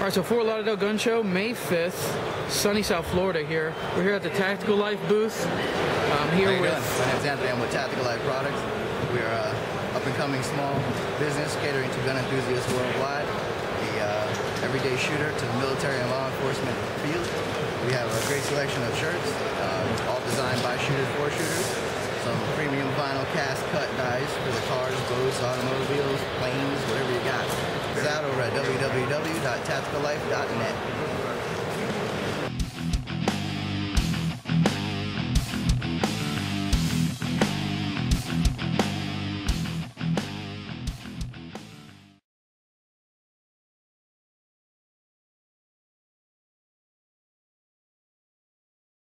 All right, so Fort Lauderdale Gun Show, May 5th, sunny South Florida here. We're here at the Tactical Life booth. How you doing? My name's Anthony. I'm with Tactical Life Products. We are up-and-coming small business catering to gun enthusiasts worldwide. The everyday shooter to the military and law enforcement field. We have a great selection of shirts, all designed by shooters for shooters. Some premium vinyl cast cut dies for the cars, boats, automobiles, planes, whatever you got. It's out over at www.tacticallife.net.